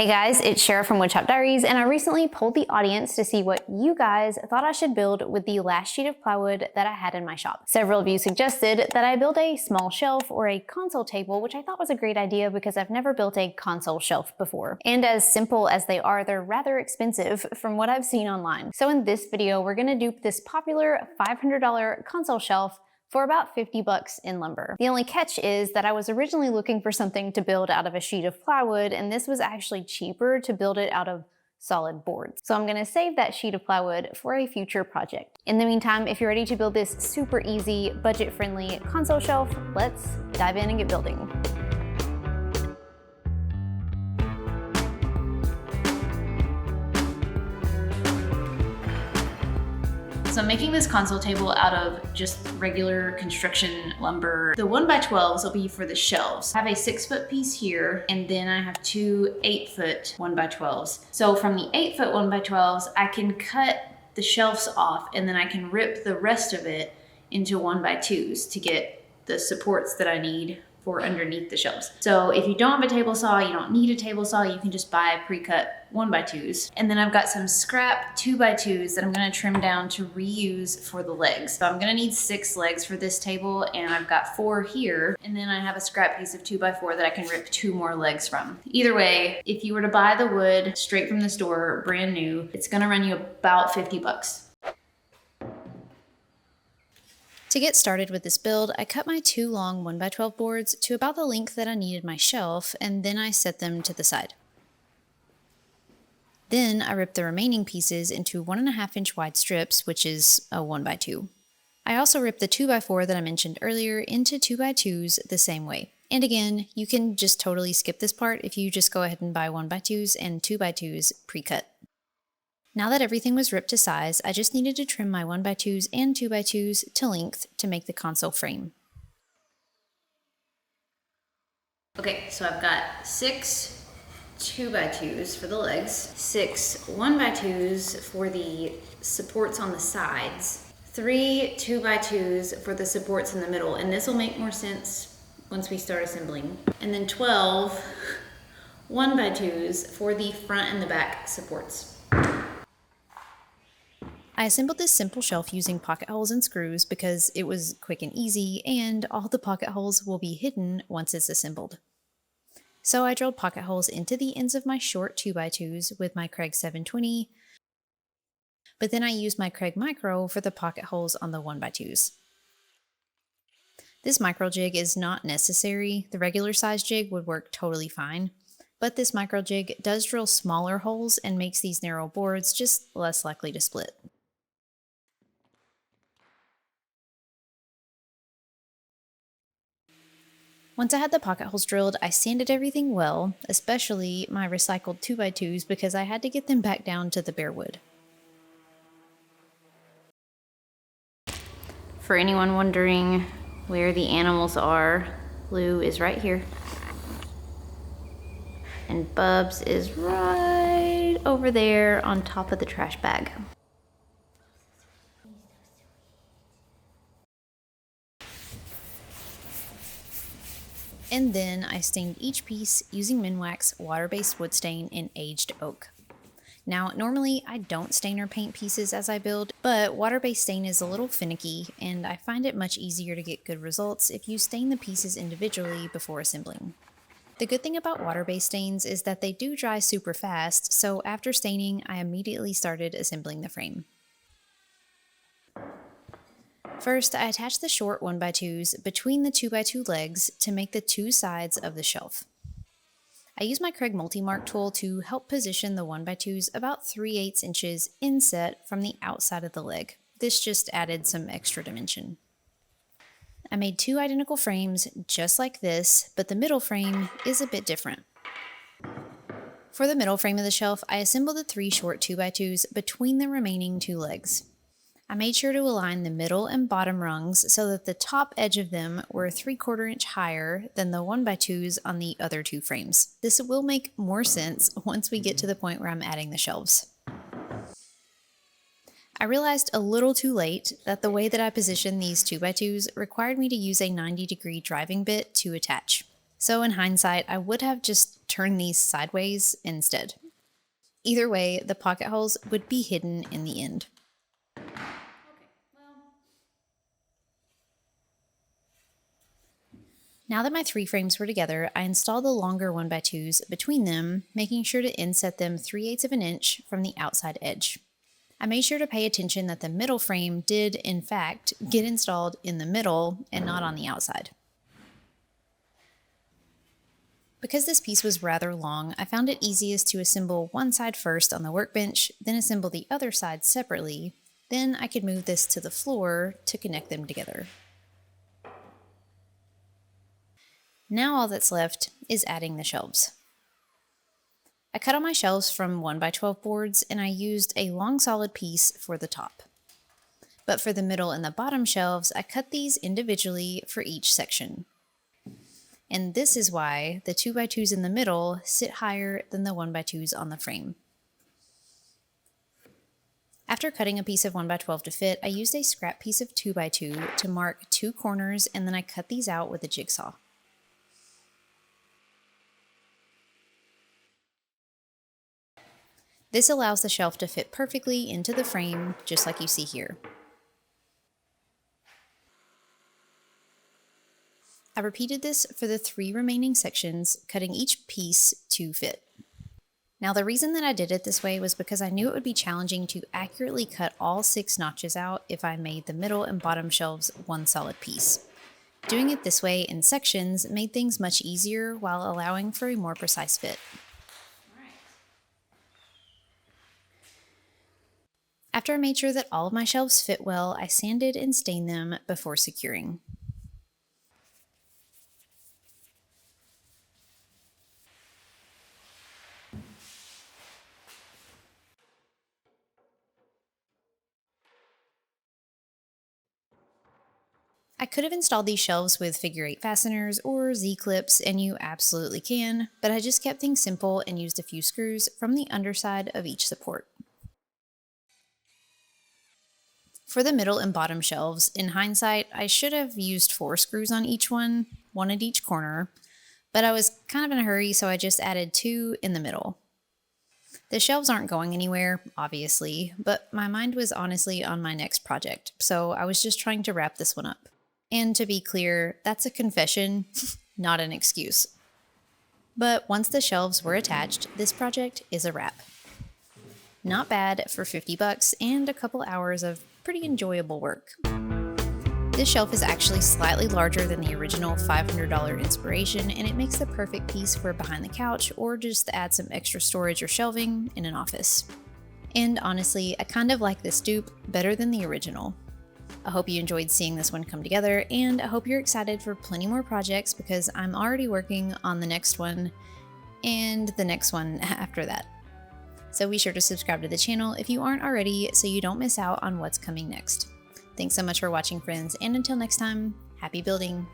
Hey guys, it's Shara from Woodshop Diaries, and I recently polled the audience to see what you guys thought I should build with the last sheet of plywood that I had in my shop. Several of you suggested that I build a small shelf or a console table, which I thought was a great idea because I've never built a console shelf before. And as simple as they are, they're rather expensive from what I've seen online. So in this video, we're gonna dupe this popular $500 console shelf for about 50 bucks in lumber. The only catch is that I was originally looking for something to build out of a sheet of plywood, and this was actually cheaper to build it out of solid boards. So I'm gonna save that sheet of plywood for a future project. In the meantime, if you're ready to build this super easy, budget-friendly console shelf, let's dive in and get building. So I'm making this console table out of just regular construction lumber. The 1x12s will be for the shelves. I have a 6-foot piece here, and then I have two 8-foot 1x12s. So from the 8-foot 1x12s, I can cut the shelves off, and then I can rip the rest of it into 1x2s to get the supports that I need for underneath the shelves. So if you don't have a table saw, you don't need a table saw, you can just buy pre-cut 1x2s. And then I've got some scrap 2x2s that I'm gonna trim down to reuse for the legs. So I'm gonna need 6 legs for this table, and I've got 4 here. And then I have a scrap piece of 2x4 that I can rip 2 more legs from. Either way, if you were to buy the wood straight from the store, brand new, it's gonna run you about 50 bucks. To get started with this build, I cut my 2 long 1x12 boards to about the length that I needed my shelf, and then I set them to the side. Then I ripped the remaining pieces into 1.5 inch wide strips, which is a 1x2. I also ripped the 2x4 that I mentioned earlier into 2x2s the same way. And again, you can just totally skip this part if you just go ahead and buy 1x2s and 2x2s pre-cut. Now that everything was ripped to size, I just needed to trim my 1x2s and 2x2s to length to make the console frame. Okay, so I've got 6 2x2s for the legs, 6 1x2s for the supports on the sides, 3 2x2s for the supports in the middle, and this will make more sense once we start assembling, and then 12 1x2s for the front and the back supports. I assembled this simple shelf using pocket holes and screws because it was quick and easy, and all the pocket holes will be hidden once it's assembled. So I drilled pocket holes into the ends of my short 2x2s with my Kreg 720, but then I used my Kreg Micro for the pocket holes on the 1x2s. This micro jig is not necessary. The regular size jig would work totally fine, but this micro jig does drill smaller holes and makes these narrow boards just less likely to split. Once I had the pocket holes drilled, I sanded everything well, especially my recycled 2x2s because I had to get them back down to the bare wood. For anyone wondering where the animals are, Lou is right here. And Bubs is right over there on top of the trash bag. And then I stained each piece using Minwax water-based wood stain in aged oak. Now, normally I don't stain or paint pieces as I build, but water-based stain is a little finicky, and I find it much easier to get good results if you stain the pieces individually before assembling. The good thing about water-based stains is that they do dry super fast, so after staining, I immediately started assembling the frame. First, I attached the short 1x2s between the 2x2 legs to make the 2 sides of the shelf. I used my Kreg Multi-Mark tool to help position the 1x2s about 3/8 inches inset from the outside of the leg. This just added some extra dimension. I made 2 identical frames just like this, but the middle frame is a bit different. For the middle frame of the shelf, I assembled the 3 short 2x2s between the remaining 2 legs. I made sure to align the middle and bottom rungs so that the top edge of them were 3/4 inch higher than the 1x2s on the other 2 frames. This will make more sense once we get to the point where I'm adding the shelves. I realized a little too late that the way that I positioned these 2x2s required me to use a 90-degree driving bit to attach. So in hindsight, I would have just turn these sideways instead. Either way, the pocket holes would be hidden in the end. Now that my 3 frames were together, I installed the longer 1x2s between them, making sure to inset them 3/8 of an inch from the outside edge. I made sure to pay attention that the middle frame did, in fact, get installed in the middle and not on the outside. Because this piece was rather long, I found it easiest to assemble one side first on the workbench, then assemble the other side separately. Then I could move this to the floor to connect them together. Now all that's left is adding the shelves. I cut all my shelves from 1x12 boards and I used a long solid piece for the top. But for the middle and the bottom shelves, I cut these individually for each section. And this is why the 2x2s in the middle sit higher than the 1x2s on the frame. After cutting a piece of 1x12 to fit, I used a scrap piece of 2x2 to mark 2 corners, and then I cut these out with a jigsaw. This allows the shelf to fit perfectly into the frame, just like you see here. I repeated this for the 3 remaining sections, cutting each piece to fit. Now the reason that I did it this way was because I knew it would be challenging to accurately cut all 6 notches out if I made the middle and bottom shelves one solid piece. Doing it this way in sections made things much easier while allowing for a more precise fit. After I made sure that all of my shelves fit well, I sanded and stained them before securing. I could have installed these shelves with figure 8 fasteners or Z-clips, and you absolutely can, but I just kept things simple and used a few screws from the underside of each support. For the middle and bottom shelves, in hindsight, I should have used 4 screws on each one at each corner, but I was kind of in a hurry, so I just added 2 in the middle. The shelves aren't going anywhere, obviously, but my mind was honestly on my next project, so I was just trying to wrap this one up. And to be clear, that's a confession, not an excuse. But once the shelves were attached, this project is a wrap. Not bad for $50 and a couple hours of pretty enjoyable work. This shelf is actually slightly larger than the original $500 inspiration, and it makes the perfect piece for behind the couch or just to add some extra storage or shelving in an office. And honestly, I kind of like this dupe better than the original. I hope you enjoyed seeing this one come together, and I hope you're excited for plenty more projects because I'm already working on the next one and the next one after that. So be sure to subscribe to the channel if you aren't already so you don't miss out on what's coming next. Thanks so much for watching, friends, and until next time, happy building!